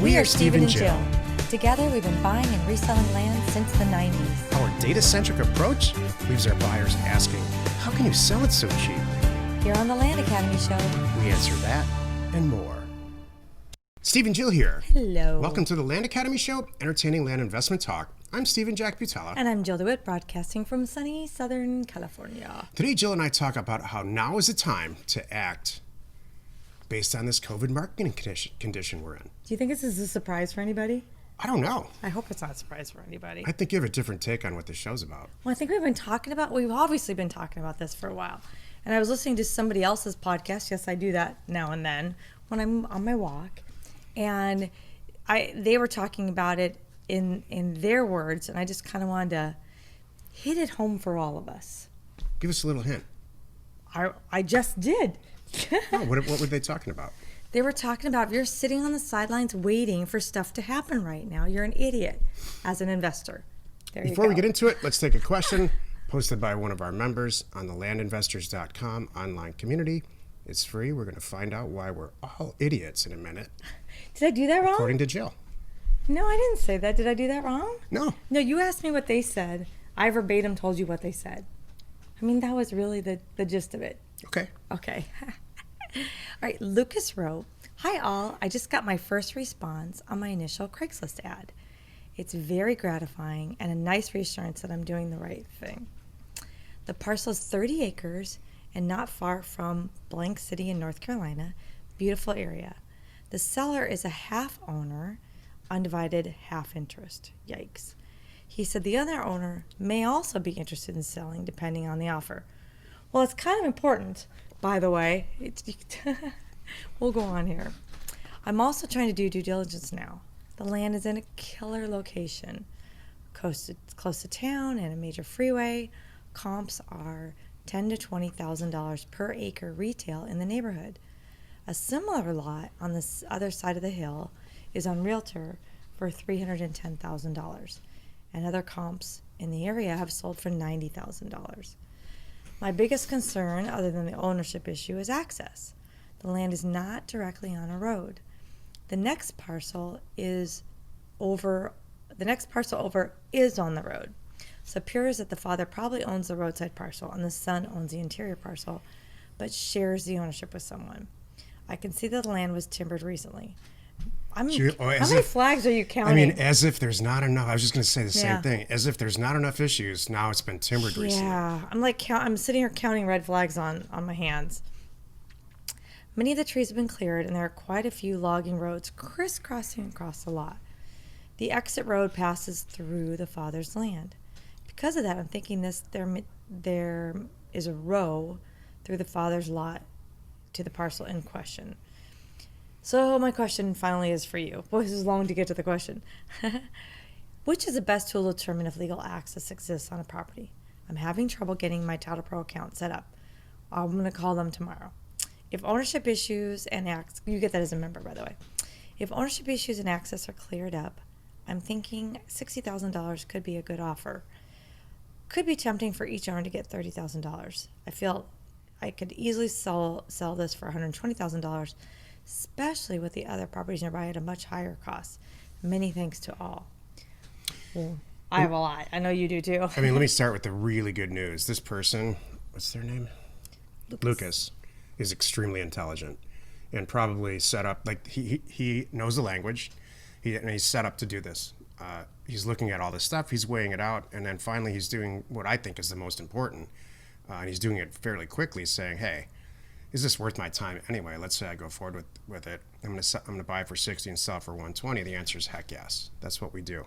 We are Steve and Jill. Together, we've been buying and reselling land since the 90s. Our data-centric approach leaves our buyers asking, how can you sell it so cheap? Here on the Land Academy Show, We answer that and more. Steve and Jill here. hello. Welcome to the Land Academy Show, entertaining land investment talk. I'm Steve and Jack Butala. And I'm Jill Dewitt, broadcasting from sunny Southern California. Today, Jill and I talk about how now is the time to act based on this COVID marketing condition we're in. Do you think this is a surprise for anybody? I don't know. I hope it's not a surprise for anybody. I think you have a different take on what this show's about. Well, I think we've obviously been talking about this for a while. And I was listening to somebody else's podcast. Yes, I do that now and then when I'm on my walk. And they were talking about it in their words, and I just kind of wanted to hit it home for all of us. Give us a little hint. I just did. Oh, what were they talking about? They were talking about if you're sitting on the sidelines waiting for stuff to happen right now, you're an idiot as an investor. Before we get into it, let's take a question posted by one of our members on the landinvestors.com online community. It's free. We're going to find out why we're all idiots in a minute. Did I do that wrong? According to Jill. No, I didn't say that. Did I do that wrong? No. No, you asked me what they said. I verbatim told you what they said. I mean, that was really the gist of it. Okay. Okay. All right, Lucas wrote, "Hi all, I just got my first response on my initial Craigslist ad. It's very gratifying and a nice reassurance that I'm doing the right thing. The parcel is 30 acres and not far from blank city in North Carolina. Beautiful area. The seller is a half owner, undivided half interest. Yikes. He said the other owner may also be interested in selling depending on the offer." Well, it's kind of important, by the way. We'll go on here. "I'm also trying to do due diligence now. The land is in a killer location, close to town and a major freeway. Comps are $10,000 to $20,000 per acre retail in the neighborhood. A similar lot on the other side of the hill is on Realtor for $310,000, and other comps in the area have sold for $90,000. My biggest concern, other than the ownership issue, is access. The land is not directly on a road. The next parcel over is on the road. So it appears that the father probably owns the roadside parcel and the son owns the interior parcel, but shares the ownership with someone. I can see that the land was timbered recently." How many flags are you counting? I mean, as if there's not enough. I was just going to say the same thing. As if there's not enough issues. Now it's been timbered recently. Yeah, I'm sitting here counting red flags on my hands. "Many of the trees have been cleared, and there are quite a few logging roads crisscrossing across the lot. The exit road passes through the father's land. Because of that, I'm thinking there is a row through the father's lot to the parcel in question. So my question finally is for you." Boy, this is long to get to the question. "Which is the best tool to determine if legal access exists on a property? I'm having trouble getting my Title Pro account set up. I'm going to call them tomorrow. If ownership issues and you get that as a member, by the way. If ownership issues and access are cleared up, I'm thinking $60,000 could be a good offer. Could be tempting for each owner to get $30,000. I feel I could easily sell this for $120,000, especially with the other properties nearby at a much higher cost. Many thanks to all." Well, I have a lot. I know you do too. I mean, let me start with the really good news. This person, what's their name? Lucas, is extremely intelligent and probably set up, like he knows the language. He's set up to do this. He's looking at all this stuff. He's weighing it out. And then finally he's doing what I think is the most important. And he's doing it fairly quickly, saying, hey, is this worth my time anyway? Let's say I go forward with it. I'm going to buy it for 60 and sell it for 120. The answer is heck yes. That's what we do.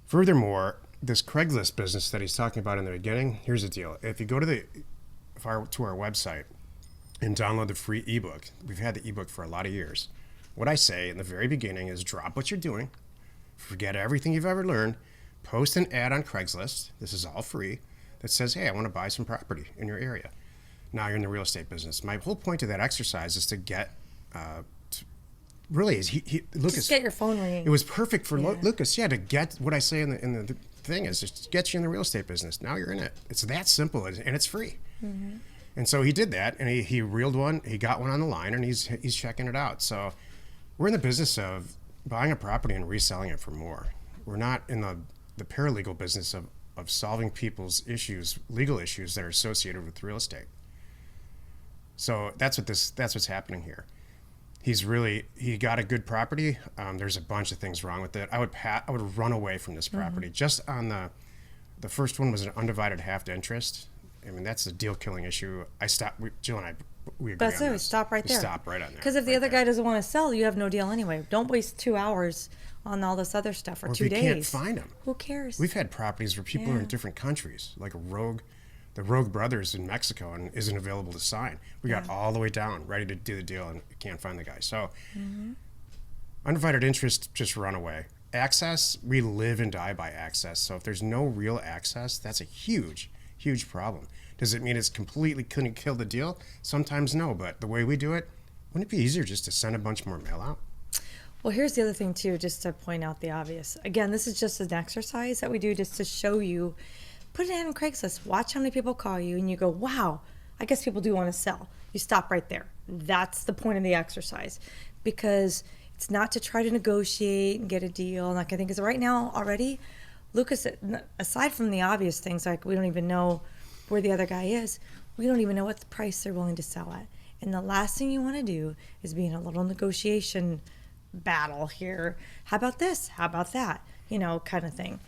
Furthermore, this Craigslist business that he's talking about in the beginning, here's the deal. If you go to our website and download the free ebook, we've had the ebook for a lot of years. What I say in the very beginning is drop what you're doing, forget everything you've ever learned, post an ad on Craigslist. This is all free. That says, hey, I want to buy some property in your area. Now you're in the real estate business. My whole point of that exercise is to get, Lucas. Just get your phone ringing. It was perfect for Lucas, to get what I say in the thing is just get you in the real estate business. Now you're in it. It's that simple, and it's free. Mm-hmm. And so he did that, and he reeled one. He got one on the line, and he's checking it out. So We're in the business of buying a property and reselling it for more. We're not in the paralegal business of solving people's issues, legal issues that are associated with real estate. So that's what's happening here. He got a good property. There's a bunch of things wrong with it. I would run away from this property. Just on the first one was an undivided half interest. I mean, that's a deal killing issue. Jill and I, we agree That's on it. this. Stop right there. Stop right on there. Because if the right other there. guy doesn't want to sell, you have no deal anyway. Don't waste 2 hours on all this other stuff or or 2 if you days. can't find them. Who cares? We've had properties where people are in different countries, like the Rogue brothers in Mexico, and isn't available to sign. We got all the way down, ready to do the deal, and can't find the guy. So, undivided interest, just run away. Access, we live and die by access. So if there's no real access, that's a huge, huge problem. Does it mean it's completely couldn't kill the deal? Sometimes no, but the way we do it, wouldn't it be easier just to send a bunch more mail out? Well, here's the other thing, too, just to point out the obvious. Again, this is just an exercise that we do just to show you. Put it in Craigslist. Watch how many people call you, and you go, wow, I guess people do want to sell. You stop right there. That's the point of the exercise. Because it's not to try to negotiate and get a deal. And like I think is right now already, Lucas, aside from the obvious things, like we don't even know where the other guy is, we don't even know what the price they're willing to sell at. And the last thing you want to do is be in a little negotiation battle here. How about this? How about that? Kind of thing.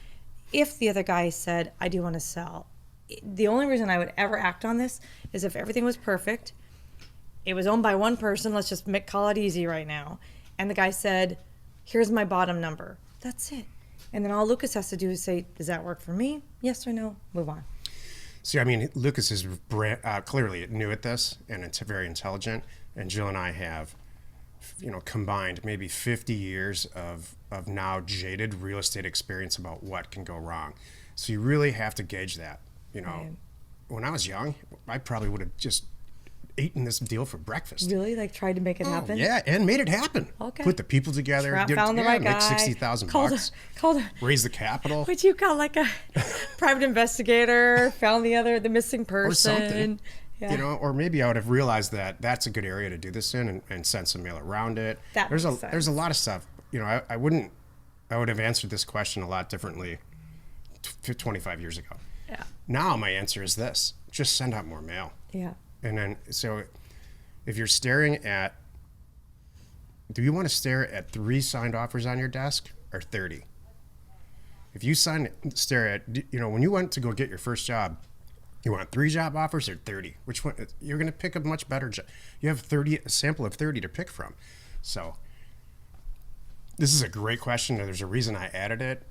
If the other guy said, I do want to sell, the only reason I would ever act on this is if everything was perfect, it was owned by one person, let's just call it easy right now, and the guy said, here's my bottom number. That's it. And then all Lucas has to do is say, does that work for me? Yes or no? Move on. See, I mean, Lucas is clearly new at this, and it's very intelligent. And Jill and I have, combined maybe 50 years of now jaded real estate experience about what can go wrong. So you really have to gauge that. Right. When I was young, I probably would have just eaten this deal for breakfast. Really? Like tried to make it happen? Yeah, and made it happen. Okay. Put the people together. Found the right guy. Make 60,000 bucks. Raise the capital. What you call like a private investigator, found the missing person. Or something. Yeah. Or maybe I would have realized that that's a good area to do this in and send some mail around it. There's a lot of stuff. I would have answered this question a lot differently 25 years ago. Yeah. Now my answer is this: just send out more mail. Yeah. And then, so if you're do you want to stare at 3 signed offers on your desk or 30? If you stare at, when you went to go get your first job, you want 3 job offers or 30? Which one? You're going to pick a much better job. You have a sample of 30 to pick from. So this is a great question. There's a reason I added it.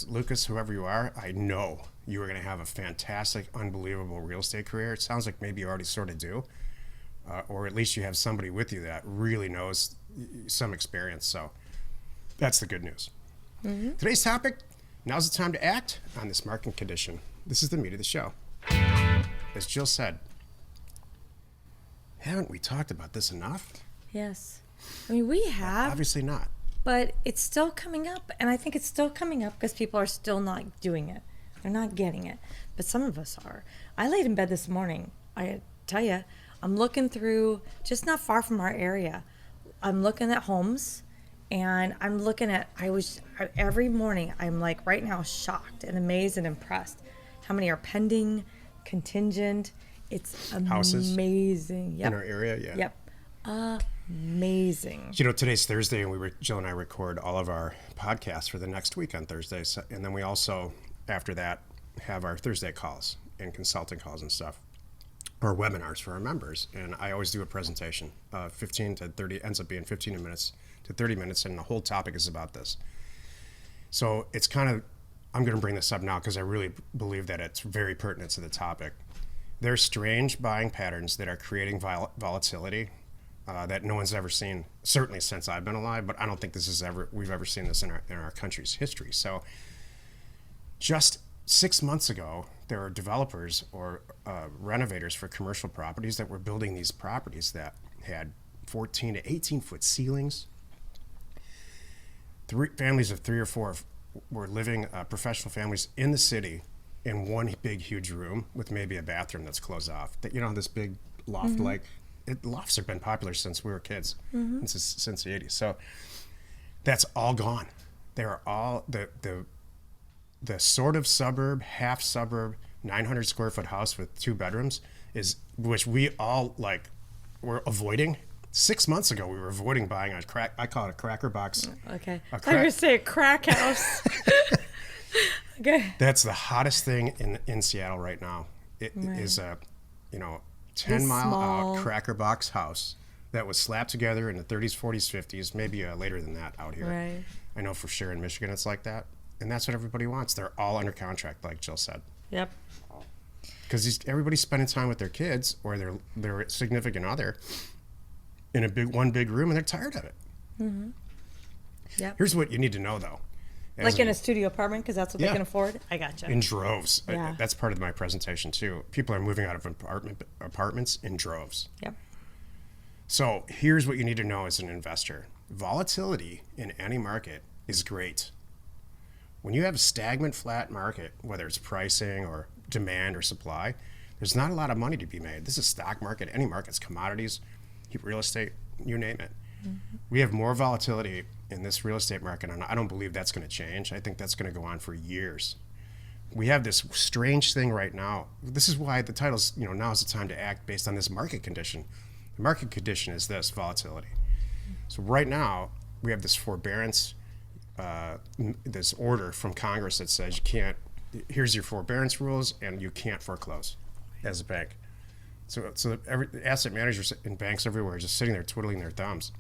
Lucas, whoever you are, I know you are going to have a fantastic, unbelievable real estate career. It sounds like maybe you already sort of do, or at least you have somebody with you that really knows some experience. So that's the good news. Mm-hmm. Today's topic, now's the time to act on this market condition. This is the meat of the show. As Jill said, haven't we talked about this enough? Yes. I mean, we have. Obviously not. But it's still coming up, and I think it's still coming up because people are still not doing it. They're not getting it, but some of us are. I laid in bed this morning. I tell you, I'm looking through, just not far from our area. I'm looking at homes, and I'm looking at, every morning, I'm like right now shocked and amazed and impressed. How many are pending, contingent? It's amazing. Houses Yep. in our area, yeah. Yep. Amazing. Today's Thursday, and Jill and I record all of our podcasts for the next week on Thursdays, and then we also, after that, have our Thursday calls and consulting calls and stuff, or webinars for our members. And I always do a presentation, 15 to 30, ends up being 15 minutes to 30 minutes, and the whole topic is about this. So it's I'm going to bring this up now because I really believe that it's very pertinent to the topic. There's strange buying patterns that are creating volatility that no one's ever seen, certainly since I've been alive, but I don't think we've ever seen this in our country's history. So just 6 months ago, there were developers or renovators for commercial properties that were building these properties that had 14 to 18 foot ceilings. Families of 3 or 4 were living, professional families in the city, in one big huge room with maybe a bathroom that's closed off. This big loft-like lofts have been popular since we were kids, since the 80s. So that's all gone. They're all the sort of suburb, half suburb, 900 square foot house with 2 bedrooms which we all were avoiding. 6 months ago, we were avoiding buying I call it a cracker box. Okay. I was going to say a crack house. Okay. That's the hottest thing in Seattle right now. It is a, 10-mile out cracker box house that was slapped together in the 30s, 40s, 50s, maybe later than that out here. Right. I know for sure in Michigan it's like that. And that's what everybody wants. They're all under contract, like Jill said. Yep. Because everybody's spending time with their kids or their significant other in one big room, and they're tired of it. Mm-hmm. Yep. Here's what you need to know, though. Like in a studio apartment, because that's what they can afford? I gotcha. In droves. Yeah. That's part of my presentation, too. People are moving out of apartments in droves. Yep. So here's what you need to know as an investor. Volatility in any market is great. When you have a stagnant, flat market, whether it's pricing or demand or supply, there's not a lot of money to be made. This is stock market, any markets, commodities, real estate, you name it. Mm-hmm. We have more volatility in this real estate market, and I don't believe that's going to change. I think that's going to go on for years. We have this strange thing right now. This is why the title's, now is the time to act based on this market condition. The market condition is this, volatility. So right now, we have this forbearance, this order from Congress that says here's your forbearance rules, and you can't foreclose as a bank. So every asset managers and banks everywhere are just sitting there twiddling their thumbs,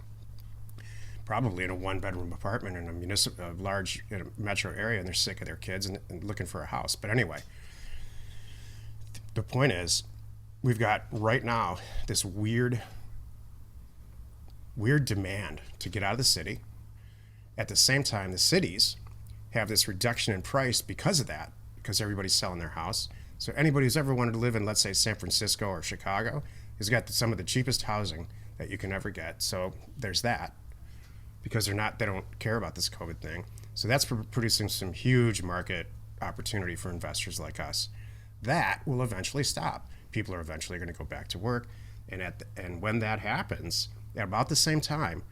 probably in a 1-bedroom apartment in a large metro area, and they're sick of their kids and looking for a house. But anyway, the point is, we've got right now this weird demand to get out of the city. At the same time, the cities have this reduction in price because of that, because everybody's selling their house. So anybody who's ever wanted to live in, let's say, San Francisco or Chicago has got some of the cheapest housing that you can ever get. So there's that, because they don't care about this COVID thing. So that's producing some huge market opportunity for investors like us. That will eventually stop. People are eventually going to go back to work. And when that happens, at about the same time,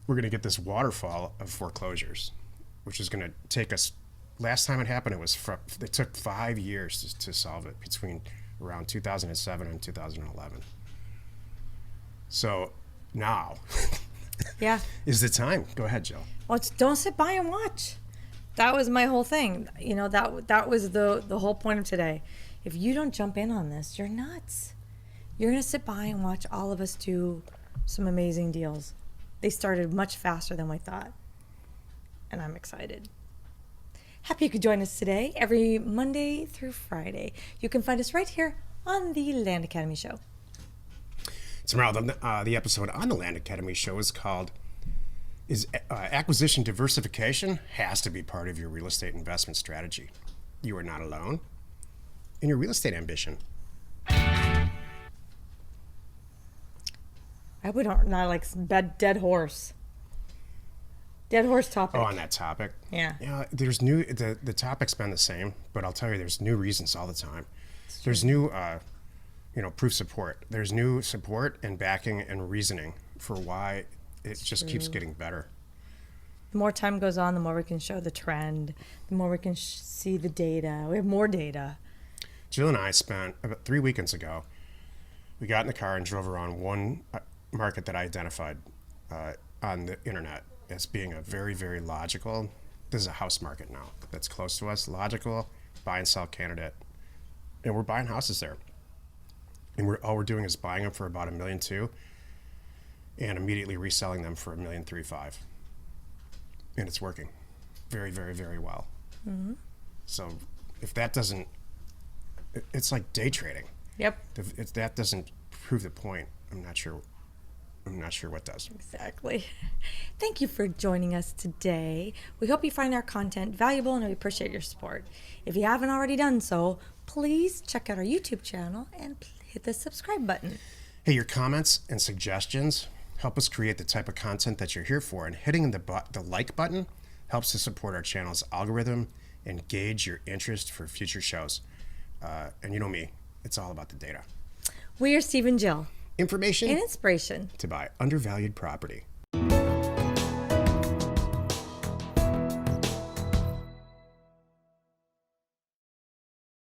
we're going to get this waterfall of foreclosures, which is going to take us. Last time it happened, it took 5 years to solve it, between around 2007 and 2011. So now is the time. Go ahead, Jill. Well, don't sit by and watch. That was my whole thing. That was the whole point of today. If you don't jump in on this, you're nuts. You're going to sit by and watch all of us do some amazing deals. They started much faster than we thought. And I'm excited. Happy you could join us today, every Monday through Friday. You can find us right here on the Land Academy Show. Tomorrow, the episode on the Land Academy Show is called Acquisition Diversification Has to Be Part of Your Real Estate Investment Strategy. You are not alone in your real estate ambition. I would not like dead horse. Dead horse topic. Oh, on that topic? Yeah. Yeah, there's the topic's been the same, but I'll tell you, there's new reasons all the time. There's new, proof support. There's new support and backing and reasoning for why it just keeps getting better. The more time goes on, the more we can show the trend, the more we can see the data. We have more data. Jill and I spent about 3 weekends ago, we got in the car and drove around one market that I identified on the internet as being a very, very logical, this is a house market now that's close to us, logical buy and sell candidate. And we're buying houses there. And all we're doing is buying them for about $1.2 million and immediately reselling them for $1.35 million. And it's working very, very, very well. Mm-hmm. So if that doesn't, it's like day trading. Yep. If that doesn't prove the point, I'm not sure what does. Exactly. Thank you for joining us today. We hope you find our content valuable, and we appreciate your support. If you haven't already done so, please check out our YouTube channel and hit the subscribe button. Hey, your comments and suggestions help us create the type of content that you're here for, and hitting the like button helps to support our channel's algorithm and gauge your interest for future shows. And you know me, it's all about the data. We are Steve and Jill. information and inspiration to buy undervalued property.